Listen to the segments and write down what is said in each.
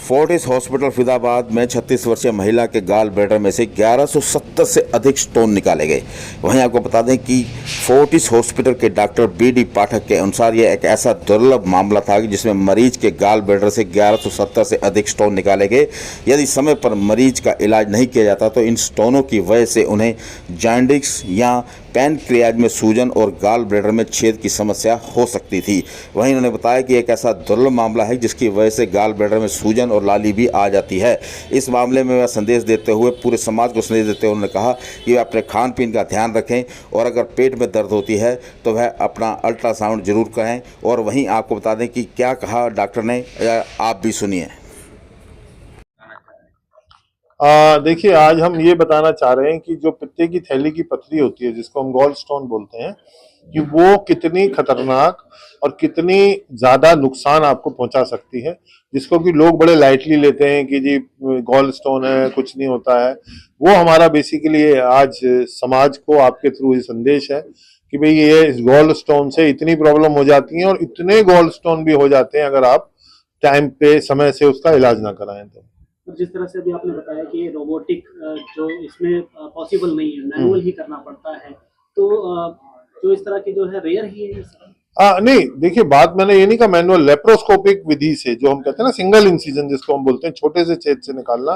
Fortis hospital Faridabad में 36 वर्षीय महिला के गाल ब्लैडर में से 1170 से अधिक स्टोन निकाले गए। वहीं आपको बता दें कि फोर्टिस हॉस्पिटल के डॉक्टर बी.डी. पाठक के अनुसार यह एक ऐसा दुर्लभ मामला था कि जिसमें मरीज के गाल ब्लैडर से 1170 से अधिक स्टोन निकाले गए। यदि समय पर मरीज का इलाज नहीं किया जाता तो इन स्टोनों की वजह से उन्हें जॉन्डिस या पैनक्रियाज में सूजन और गाल ब्लैडर में छेद की समस्या हो सकती थी। वहीं उन्होंने बताया कि एक ऐसा दुर्लभ मामला है जिसकी वजह से गाल ब्लैडर में सूजन और लाली भी आ जाती है। इस मामले में वह संदेश देते हुए पूरे समाज को संदेश देते हुए उन्होंने कहा कि वे अपने खान पीन का ध्यान रखें और अगर पेट में दर्द होती है तो वह अपना अल्ट्रासाउंड जरूर करें। और वहीं आपको बता दें कि क्या कहा डॉक्टर ने, आप भी सुनिए। देखिए, आज हम ये बताना चाह रहे हैं कि जो पित्ते की थैली की पथरी होती है जिसको हम गॉल स्टोन बोलते हैं कि वो कितनी खतरनाक और कितनी ज्यादा नुकसान आपको पहुंचा सकती है, जिसको कि लोग बड़े लाइटली लेते हैं कि जी गॉल स्टोन है, कुछ नहीं होता है। वो हमारा बेसिकली आज समाज को आपके थ्रू ये संदेश है कि भाई ये इस गॉल स्टोन से इतनी प्रॉब्लम हो जाती है और इतने गॉल स्टोन भी हो जाते हैं अगर आप टाइम पे समय से उसका इलाज ना कराएं तो। जिस तरह से अभी आपने बताया कि रोबोटिक जो इसमें पॉसिबल नहीं है, मैनुअल ही करना पड़ता है, तो जो इस तरह की जो है रेयर ही है। नहीं, देखिए बात मैंने ये नहीं कहा मैनुअल, लेप्रोस्कोपिक विधि से जो हम कहते हैं ना सिंगल इंसिजन जिसको हम बोलते हैं, छोटे से छेद से निकालना,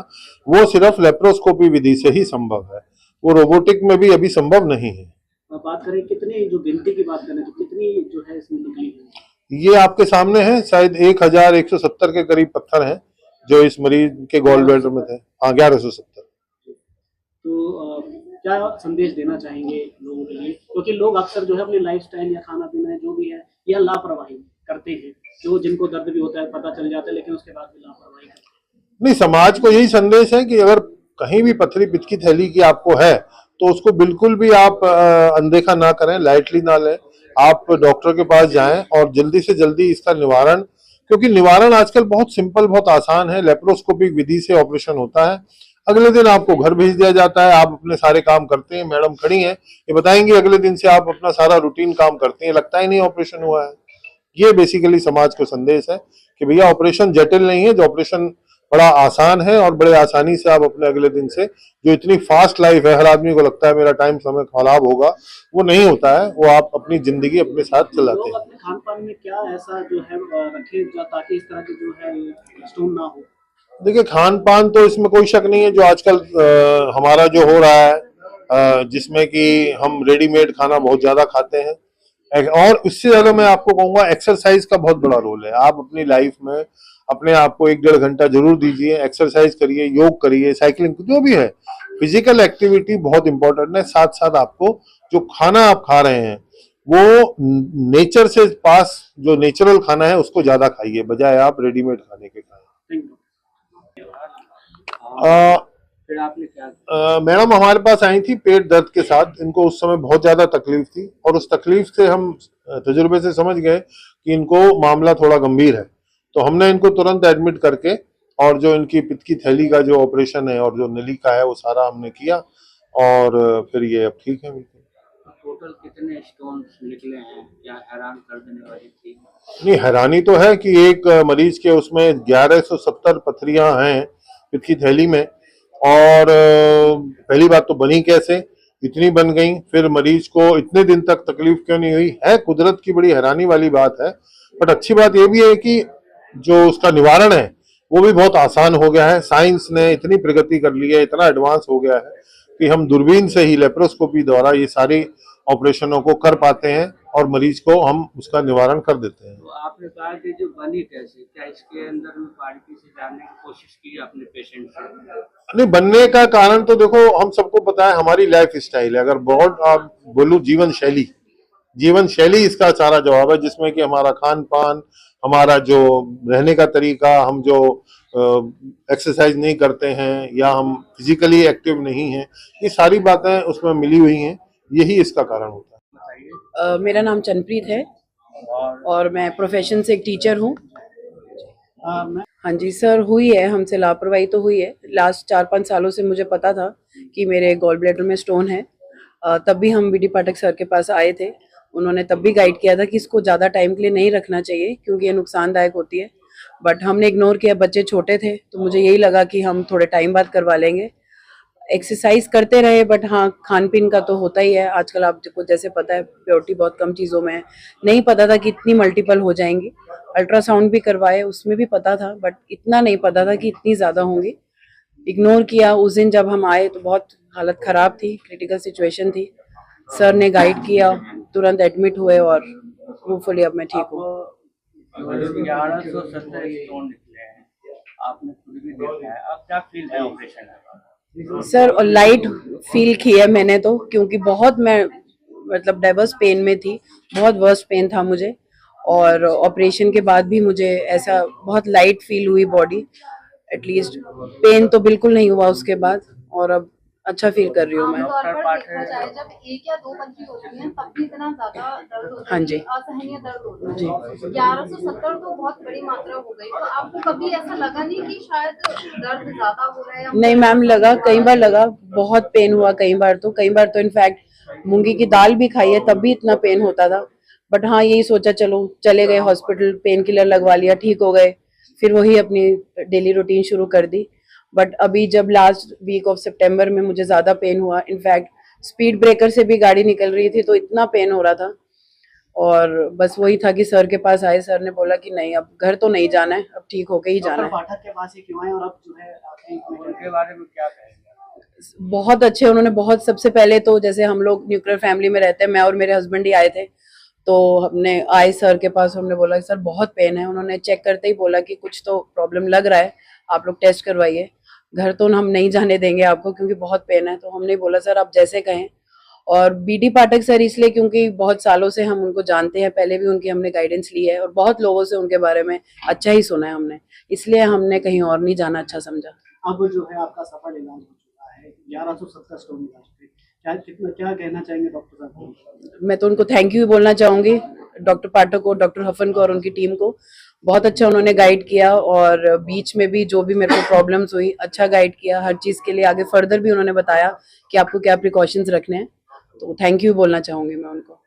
वो सिर्फ लेप्रोस्कोपी विधि से ही संभव है। वो रोबोटिक में भी अभी संभव नहीं है। बात करें कितनी, जो गिनती की बात करें तो कितनी जो है इसमें निकली है? ये आपके सामने है, शायद 1170 के करीब पत्थर हैं जो इस मरीज के गॉल ब्लैडर में थे। हाँ, 1170। तो क्या संदेश देना चाहेंगे लोगों के लिए, क्योंकि लोग अक्सर जो है अपनी लाइफस्टाइल या खाना पीना जो भी है या लापरवाही करते हैं, जो जिनको दर्द भी होता है पता चल जाता है लेकिन उसके बाद भी लापरवाही करते हैं। नहीं, समाज को यही संदेश है कि अगर कहीं भी पथरी पित्त की थैली की आपको है तो उसको बिल्कुल भी आप अनदेखा ना करें, लाइटली ना लें। आप डॉक्टर के पास जाएं और जल्दी से जल्दी इसका निवारण, क्योंकि निवारण आजकल बहुत सिंपल, बहुत आसान है। लेप्रोस्कोपिक विधि से ऑपरेशन होता है, अगले दिन आपको घर भेज दिया जाता है, आप अपने सारे काम करते हैं। मैडम खड़ी हैं, ये बताएंगे अगले दिन से आप अपना सारा रूटीन काम करते हैं, लगता ही नहीं ऑपरेशन हुआ है। ये बेसिकली समाज को संदेश है कि भैया ऑपरेशन जटिल नहीं है, जो ऑपरेशन बड़ा आसान है और बड़े आसानी से आप अपने अगले दिन से, जो इतनी फास्ट लाइफ है, हर आदमी को लगता है मेरा टाइम समय खराब होगा, वो नहीं होता है। वो आप अपनी जिंदगी अपने साथ चलाते हैं। अपने खान पान में क्या ऐसा जो है रखे ताकि इस तरह की जो है स्टोन ना हो? देखिए, खान पान तो इसमें कोई शक नहीं है, जो आजकल हमारा जो हो रहा है जिसमें कि हम रेडीमेड खाना बहुत ज्यादा खाते हैं, और उससे ज्यादा मैं आपको कहूंगा एक्सरसाइज का बहुत बड़ा रोल है। आप अपनी लाइफ में अपने आप को 1-1.5 घंटा जरूर दीजिए, एक्सरसाइज करिए, योग करिए, साइकिलिंग, जो भी है फिजिकल एक्टिविटी बहुत इंपॉर्टेंट है। साथ साथ आपको जो खाना आप खा रहे हैं वो नेचर से पास, जो नेचुरल खाना है उसको ज्यादा खाइए, बजाय आप रेडीमेड खाने के खाएं। फिर आपने क्या मैडम हमारे पास आई थी पेट दर्द के साथ। इनको उस समय बहुत ज्यादा तकलीफ थी और उस तकलीफ से हम तजुर्बे से समझ गए कि इनको मामला थोड़ा गंभीर है, तो हमने इनको तुरंत एडमिट करके और जो इनकी पित्त की थैली का जो ऑपरेशन है और जो नली का है वो सारा हमने किया और फिर ये अब ठीक है। टोटल कितने स्टोन निकले हैं, क्या हैरान कर देने वाली थी? नहीं, हैरानी तो है कि एक मरीज के उसमें 1170 पथरियां हैं पित्त की थैली में, और पहली बात तो बनी कैसे, इतनी बन गई, फिर मरीज को इतने दिन तक तकलीफ क्यों नहीं हुई, है कुदरत की बड़ी हैरानी वाली बात है। बट अच्छी बात यह भी है कि जो उसका निवारण है वो भी बहुत आसान हो गया है। साइंस ने इतनी प्रगति कर ली है, इतना एडवांस हो गया है कि हम दूरबीन से ही लेप्रोस्कोपी द्वारा ये सारी ऑपरेशनों को कर पाते हैं और मरीज को हम उसका निवारण कर देते हैं। तो आपने कहा कि जो बनी कैसे, क्या इसके अंदर में बारीकी से जानने की कोशिश की आपने पेशेंट से? नहीं, बनने का कारण तो देखो हम सबको पता है, हमारी लाइफ स्टाइल है। अगर बहुत आप बोलूं जीवन शैली इसका सारा जवाब है, जिसमें कि हमारा खान पान, हमारा जो रहने का तरीका, हम जो एक्सरसाइज नहीं करते हैं या हम फिजिकली एक्टिव नहीं हैं, ये सारी बातें उसमें मिली हुई हैं, यही इसका कारण होता है। मेरा नाम चनप्रीत है और मैं प्रोफेशन से एक टीचर हूँ। हाँ जी सर, हुई है हमसे लापरवाही तो हुई है। लास्ट 4-5 सालों से मुझे पता था कि मेरे गॉल ब्लैडर में स्टोन है। तब भी हम बी.डी. पाठक सर के पास आए थे, उन्होंने तब भी गाइड किया था कि इसको ज़्यादा टाइम के लिए नहीं रखना चाहिए क्योंकि ये नुकसानदायक होती है। बट हमने इग्नोर किया, बच्चे छोटे थे तो मुझे यही लगा कि हम थोड़े टाइम बाद करवा लेंगे। एक्सरसाइज करते रहे, बट हाँ खान पीन का तो होता ही है। आजकल आपको जैसे पता है प्योरिटी बहुत कम चीज़ों में है। नहीं पता था कि इतनी मल्टीपल हो जाएंगी। अल्ट्रासाउंड भी करवाए, उसमें भी पता था, बट इतना नहीं पता था कि इतनी ज़्यादा होंगी। इग्नोर किया। उस दिन जब हम आए तो बहुत हालत ख़राब थी, क्रिटिकल सिचुएशन थी। सर ने गाइड किया, तुरंत एडमिट हुए और होपफुली अब मैं ठीक हूँ। 1170 स्टोन निकले हैं, आपने खुद भी देखा है, अब क्या फील है ऑपरेशन है? सर और लाइट फील किया मैंने तो, क्योंकि बहुत मैं मतलब डाइवर्स पेन में थी, बहुत वर्स्ट पेन था मुझे। और ऑपरेशन के बाद भी मुझे ऐसा बहुत लाइट फील हुई बॉडी, एटलीस्ट पेन तो बिल्कुल नहीं हुआ उसके बाद। और अब अच्छा फील कर रही हूँ मैं। आमतौर पर देखा जाए जब 1 या 2 पथरी होती हैं तब भी इतना ज्यादा दर्द होता है, हाँ जी। असहनीय दर्द होता है। 1170 तो बहुत बड़ी मात्रा हो गई, तो आपको कभी ऐसा लगा नहीं कि शायद दर्द ज्यादा हो रहा है? नहीं मैम, लगा, कई बार लगा, बहुत पेन हुआ कई बार तो इनफैक्ट मूंगी की दाल भी खाई है तब भी इतना पेन होता था। बट हाँ यही सोचा चलो चले गए हॉस्पिटल, पेन किलर लगवा लिया, ठीक हो गए, फिर वही अपनी डेली रूटीन शुरू कर दी। बट अभी जब लास्ट वीक ऑफ सितंबर में मुझे ज़्यादा पेन हुआ, इनफैक्ट स्पीड ब्रेकर से भी गाड़ी निकल रही थी तो इतना पेन हो रहा था। और बस वही था कि सर के पास आए, सर ने बोला कि नहीं अब घर तो नहीं जाना है, अब ठीक होके ही जाना डॉक्टर है। पाठक के पास ही क्यों आए और अब जो है उनके बारे में क्या कहेंगे? बहुत अच्छे उन्होंने, बहुत, सबसे पहले तो जैसे हम लोग न्यूक्लियर फैमिली में रहते हैं, मैं और मेरे हस्बैंड ही आए थे, तो हमने आए सर के पास, हमने बोला सर बहुत पेन है। उन्होंने चेक करते ही बोला कि कुछ तो प्रॉब्लम लग रहा है, आप लोग टेस्ट करवाइए, घर तो हम नहीं जाने देंगे आपको क्योंकि बहुत पेन है। तो हमने बोला सर आप जैसे कहें। और बीडी पाठक सर इसलिए क्योंकि बहुत सालों से हम उनको जानते हैं, पहले भी उनकी हमने गाइडेंस ली है और बहुत लोगों से उनके बारे में अच्छा ही सुना है हमने, इसलिए हमने कहीं और नहीं जाना अच्छा समझा। अब जो है आपका सफल इलाज हो चुका है, 1170 स्टोन निकाल चुके हैं। क्या कहना चाहेंगे डॉक्टर साहब को? मैं तो उनको थैंक यू बोलना चाहूंगी, डॉक्टर पाठक को, डॉक्टर हफन को और उनकी टीम को। बहुत अच्छा उन्होंने गाइड किया और बीच में भी जो भी मेरे को प्रॉब्लम्स हुई अच्छा गाइड किया, हर चीज़ के लिए आगे फर्दर भी उन्होंने बताया कि आपको क्या प्रिकॉशंस रखने हैं। तो थैंक यू बोलना चाहूंगी मैं उनको।